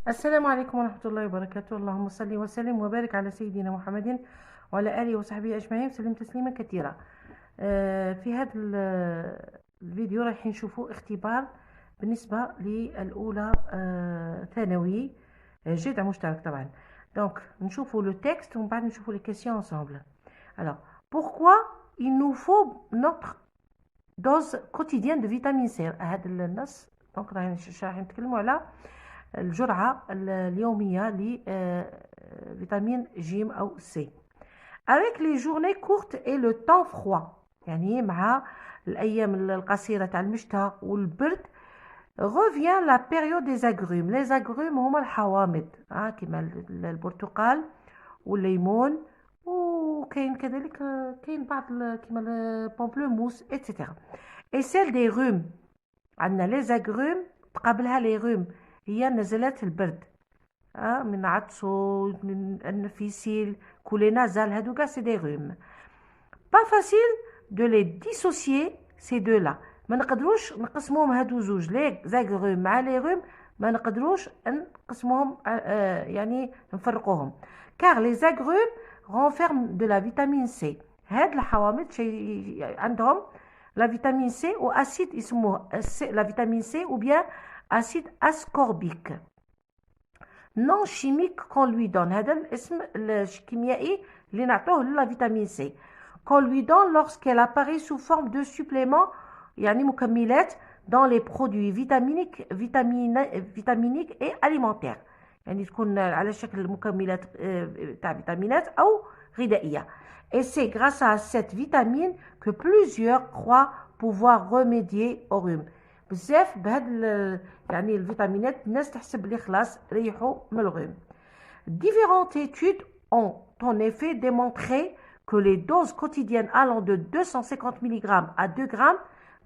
السلام عليكم ورحمة الله وبركاته. اللهم صل وسلم وبارك على سيدنا محمد وعلى آله وصحبه أجمعين وسلم تسليما كثيرا. في هذا الفيديو راح نشوفوا اختبار بالنسبة للأولى ثانوي جذع مشترك طبعا. دونك نشوفوا لو تكست ومن بعد نشوفوا لي كيسيون ensemble. Alors, pourquoi il nous faut notre dose quotidienne de vitamine C؟ هذا النص دونك راح نتكلموا على الجرعة اليومية لفيتامين ج أو C. Avec les journées courtes et le temps froid، يعني مع الأيام القصيرة تاع المشتى والبرد، revient la période des agrumes. Les agrumes هما الحوامض كما البرتقال والليمون، وكاين كذلك كاين بعض كما البامبلوموس etc. Et celle des rhumes، عندنا les agrumes تقابلها les rhumes، هي نزلات البرد من عطسو من النفيسيل كولي نازال، هادو كاع سي دي غوم. با فاسيل دو لي ديسوسيي سي دو لا، ما نقدروش نقسموهم هادو زوج، لي زاغروم مع لي غوم ما نقدروش نقسموهم يعني نفرقوهم. كار لي زاغروم renferment de la vitamine C. هاد الحوامض عندهم لا فيتامين سي واسيد يسموه لا فيتامين سي ou bien acide ascorbique non chimique qu'on lui donne. هذا الاسم الكيميائي اللي نعطوه للا فيتامين سي. qu'on lui donne lorsqu'elle apparaît sous forme de supplément، يعني مكملات dans les produits vitaminiques et alimentaires، يعني تكون على شكل مكملات تاع فيتامينات أو غذائية. Et c'est grâce à cette vitamine que plusieurs croient pouvoir remédier au rhume. بزاف بهاد يعني الفيتامينات الناس تحسب بلي خلاص ريحوا من الغم. Différentes études ont en effet démontré que les doses quotidiennes allant de 250 mg à 2 g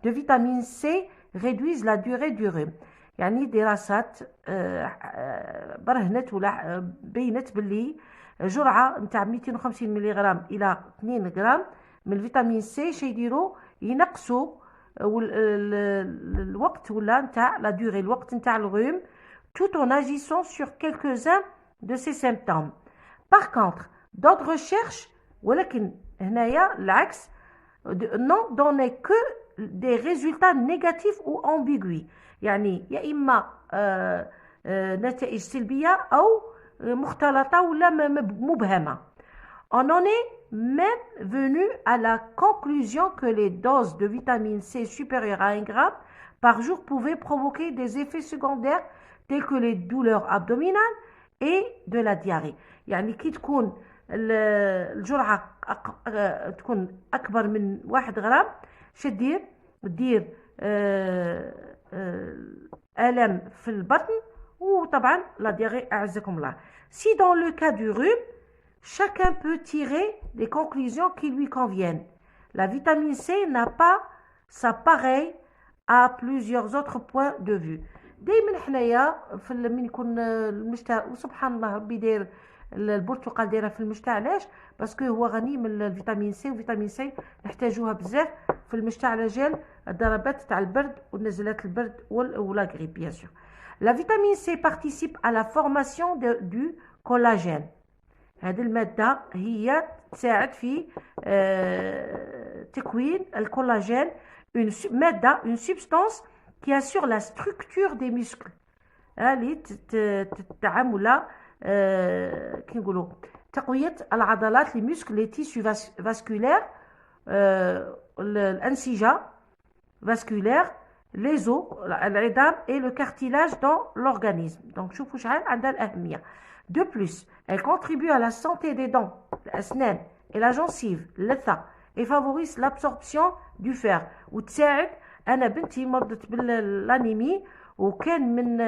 de vitamine C réduisent la durée du rhume. يعني دراسات برهنت ولا بينت باللي جرعة نتاع 250 ملغ إلى 2 غرام من الفيتامين سي يديروا ينقصوا الوقت ولا نتاع لا دوري الوقت نتاع الغيم tout en agissant sur quelques-uns de ces symptômes. Par contre, d'autres recherches ولكن هنايا العكس non donné que des résultats négatifs ou ambigus، يعني يا إما نتائج سلبية أو مختلطة ولا مبهمة. On en est même venu à la conclusion que les doses de vitamine C supérieures à 1 gramme par jour pouvaient provoquer des effets secondaires tels que les douleurs abdominales et de la diarrhée. يعني كي تكون الجرعة تكون أكبر من 1 غرام شدير دير ألم في البطن وطبعا لا diarrhée أعزكم الله. Si dans le cas du rhume, chacun peut tirer des conclusions qui lui conviennent. La vitamine C n'a pas sa pareille à plusieurs autres points de vue. دايما حنايا من يكون المشتى، وسبحان الله ربي داير البرتقال دايره في المشتى، علاش؟ باسكو هو غني من الفيتامين سي، وفيتامين سي نحتاجوها بزاف في المشتى على جال الضربات تاع البرد ونزلات البرد ولا غريب بيان سور. La vitamine C participe à la formation du collagène. هذه المادة هي تساعد في تكوين الكولاجين، une substance qui assure la structure des muscles، اللي تتعامل كي نقولوا تقوية العضلات، les muscles، les tissus vasculaires، الأنسجة vasculaire، les os العظام et le cartilage dans l'organisme. donc شوفوا شحال عندها الأهمية. De plus, elle contribue à la santé des dents, الأسنان et la gencive اللثة، et favorise l'absorption du fer. وتساعد، أنا بنتي مرضت بالانيمي وكان من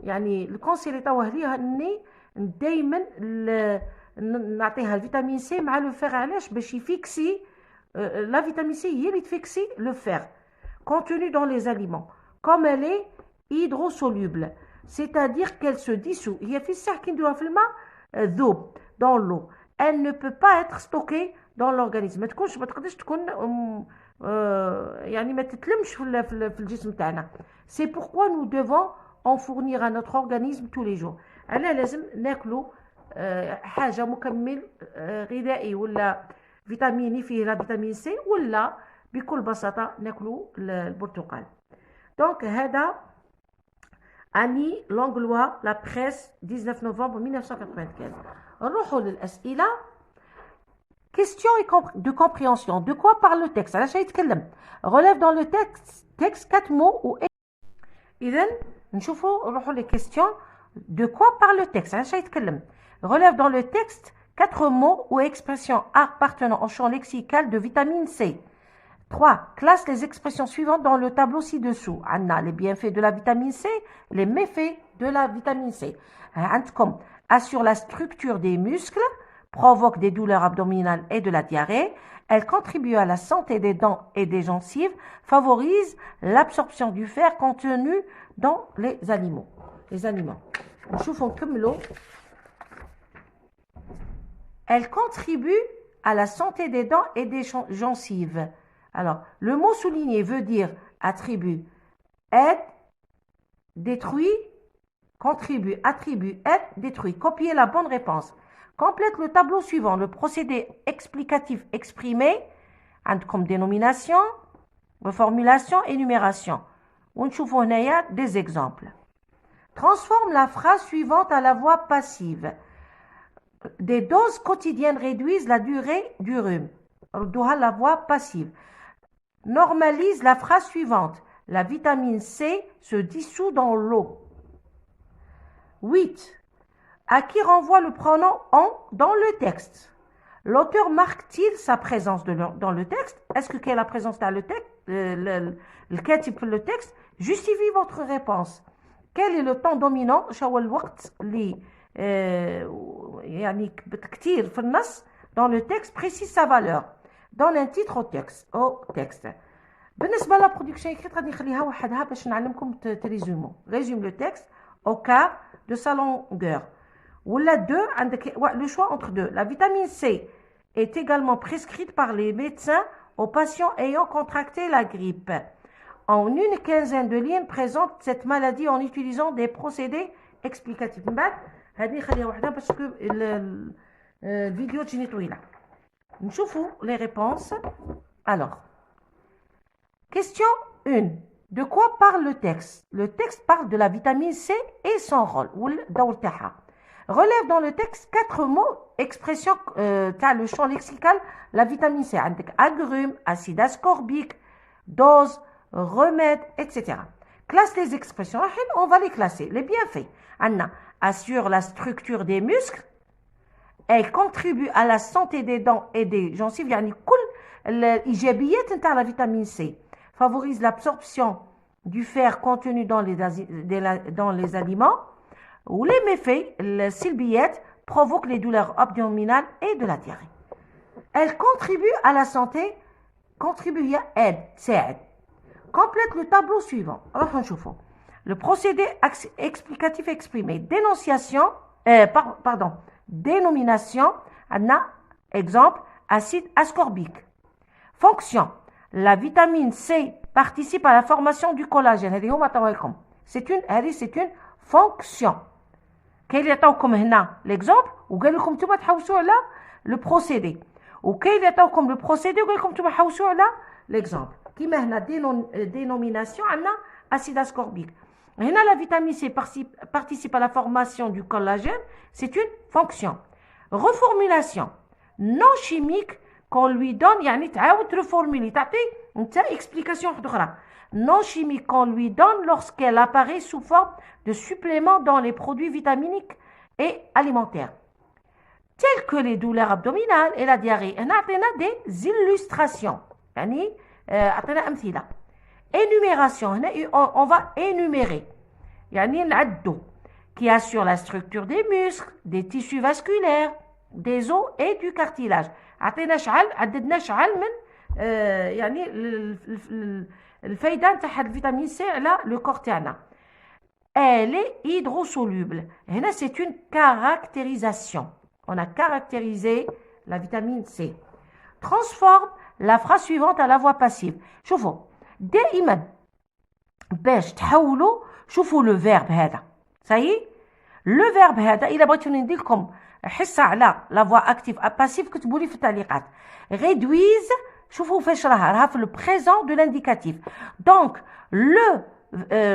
يعني الكونسيل اللي طوه ليها اني دائما نعطيها الفيتامين سي مع لو فير. علاش؟ باش يفيكسي لا فيتامين سي هي اللي تفيكسي لو فير contenu dans les aliments comme elle est hydrosoluble، c'est-à-dire qu'elle se dissout. هي في الساعة كي نديروها في الماء ذوب dans l'eau. Elle ne peut pas être stockée dans l'organisme، ما تقدرش تكون يعني ما تتلمش في الجسم تاعنا. C'est pourquoi nous devons en fournir à notre organisme tous les jours. أنا لازم ناكلوا حاجة مكمل غذائي ولا فيتاميني فيه لا فيتامين سي ولا بكل بساطة ناكلوا البرتقال. دونك هذا أني لونغلوا لا بريس 19 نوفمبر 1995. نروحوا للأسئلة. Question de compréhension. De quoi parle le texte? على شيء يتكلم. Relève dans le texte 4 mots ou إذن نشوفوا نروحوا les questions. De quoi parle le texte? على شيء يتكلم. Relève dans le texte 4 mots ou expressions appartenant au champ lexical de vitamine C. 3. Classe les expressions suivantes dans le tableau ci-dessous. Anna, les bienfaits de la vitamine C, les méfaits de la vitamine C. Comme assure la structure des muscles, provoque des douleurs abdominales et de la diarrhée. Elle contribue à la santé des dents et des gencives, favorise l'absorption du fer contenu dans les aliments. نشوفوا نكملوا. Elle contribue à la santé des dents et des gencives. Alors, le mot souligné veut dire attribue, aide, détruit, contribue, attribue, aide, détruit. Copiez la bonne réponse. Complète le tableau suivant. Le procédé explicatif exprimé, comme dénomination, reformulation, énumération. ونشوفوا هنايا des exemples. Transforme la phrase suivante à la voix passive. Des doses quotidiennes réduisent la durée du rhume. ردوها la voix passive. Normalise la phrase suivante. La vitamine C se dissout dans l'eau. 8. À qui renvoie le pronom en dans le texte? L'auteur marque-t-il sa présence dans le texte? Est-ce qu'il y a la présence dans le texte? Le texte? Justifiez votre réponse. Quel est le temps dominant؟ شو الوقت اللي يعني كتير في النص dans le texte? Précise sa valeur. Donne un titre au texte. بالنسبة لا production écrite غادي نخليها وحدها باش نعلمكم تريزومو. Résume le texte au quart de sa longueur. ولا deux, عندك le choix entre deux. La vitamine C est également prescrite par les médecins aux patients ayant contracté la grippe. En une quinzaine de lignes, présente cette maladie en utilisant des procédés explicatifs. من بعد هذه نخليها وحدها parce que الفيديو تجيني طويلة. نشوفوا les réponses. Alors, question 1. De quoi parle le texte? Le texte parle de la vitamine C et son rôle. والدور تاعها. Relève dans le texte 4 mots, expressions, le champ lexical, la vitamine C. عندك agrumes, acide ascorbique, dose, remède, etc. Classe les expressions. On va les classer. Les bienfaits. Anna assure la structure des muscles. Elle contribue à la santé des dents et des gencives. يعني كل الإيجابيات نتاع la vitamine C. Favorise l'absorption du fer contenu dans les aliments. Ou les méfaits, le sylbiette, provoque les douleurs abdominales et de la diarrhée. Elle contribue à la santé, contribue à aide, c'est. Complète le tableau suivant. Le procédé explicatif exprimé. Dénonciation, dénomination, Anna, exemple, acide ascorbique. Fonction. La vitamine C participe à la formation du collagène. C'est une fonction. كاين اللي عطاوكم هنا ليكزامبل وقال لكم نتوما تحوسوا على لو بروسيدي وكاين اللي عطاوكم لو بروسيدي وقال لكم نتوما حوسوا على ليكزامبل كيما هنا dénomination عندنا acide ascorbique. هنا la vitamine C participe à la formation du collagène, c'est une fonction. Reformulation non chimique qu'on lui donne يعني تعاود reformuler تعطي انت explication واحده اخرى. Non chimique qu'on lui donne lorsqu'elle apparaît sous forme de suppléments dans les produits vitaminiques et alimentaires, tels que les douleurs abdominales et la diarrhée. On a des illustrations. Énumération. On va énumérer. Qui assure la structure des muscles, des tissus vasculaires, des os et du cartilage. الفايدة نتاع الفيتامين سي على لو كور تاعنا. Elle est hydrosoluble. هنا c'est une caractérisation. On a caractérisé la vitamine C. Transforme la phrase suivante à la voix passive. شوفوا دائما باش تحولوا شوفوا لو فيرب هذا صايي لو فيرب هذا الا بغيتوني ندير لكم حصه على لا فوا اكتيف باسيف كتبوا لي في التعليقات. réduise شوفوا فاش راها في لو بريزون دو لانديكاتيف. دونك لو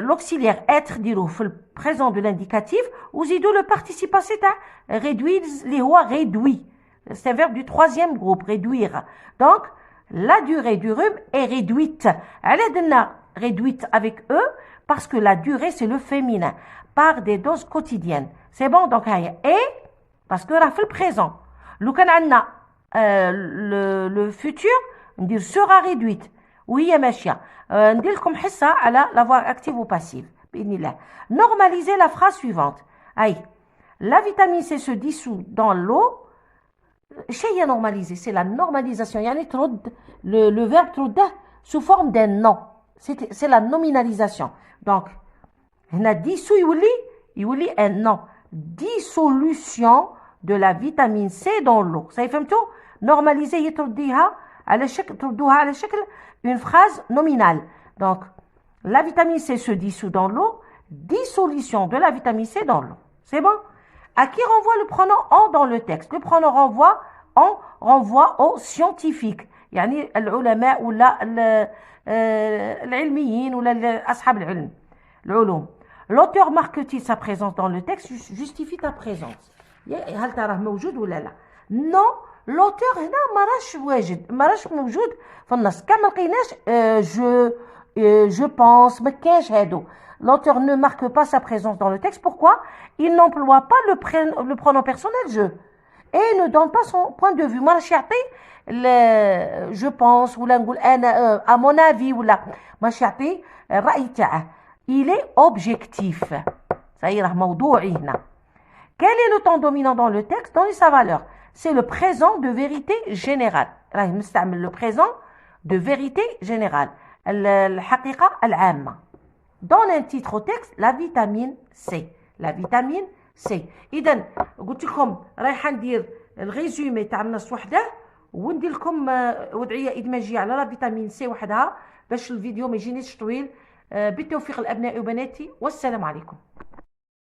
l'auxiliaire être ديروه في البريزون دو لانديكاتيف وزيدوا لو بارتيسيباسي تاع réduire اللي هو réduit. C'est un verbe du troisième groupe, réduire. Donc, la durée du rhume est réduite. Elle est réduite avec E parce que la durée, c'est le féminin, par des doses quotidiennes. C'est bon, donc, et, parce que là, fait le présent. Le futur, on dit sera réduite. Oui, machia. On dit comme ça, à la voix active ou passive. Normalisez la phrase suivante. Aïe. La vitamine C se dissout dans l'eau. شيء normalisé, c'est la normalisation. يعني ترد le verbe ترده sous forme d'un nom. C'est la nominalisation. Donc, هنا dissous يولي un nom. Dissolution de la vitamine C dans l'eau. Ça فهمتوا؟ Normaliser هي ترديها على شكل تردوها على شكل une phrase nominale. Donc, la vitamine C se dissout dans l'eau. Dissolution de la vitamine C dans l'eau. C'est bon? À qui renvoie le pronom en dans le texte? Le pronom renvoie aux scientifiques. يعني العلماء ولا العلميين ولا أصحاب العلوم. L'auteur marque-t-il sa présence dans le texte? Justifie ta présence. هل تراه موجود ولا لا؟ Non, l'auteur هنا ما راش موجود في النص. كان ما لقيناش je pense ما كاينش هادو. L'auteur ne marque pas sa présence dans le texte. Pourquoi? Il n'emploie pas le pronom personnel je et ne donne pas son point de vue. Moi, je pense ou à mon avis ou là, il est objectif. Ça y est, موضوعي هنا. Quel est le temps dominant dans le texte? Donnez sa valeur. C'est le présent de vérité générale. Là, il نستعمل le présent de vérité générale. الحقيقة العامة. Donne un titre au texte, la vitamine C. La vitamine C. إذا قلت لكم رايحة ندير الريزومي تاع النص وحده وندير لكم وضعية إدماجية على لا فيتامين سي وحدها باش الفيديو ما يجينيش طويل. بالتوفيق الأبناء وبناتي والسلام عليكم.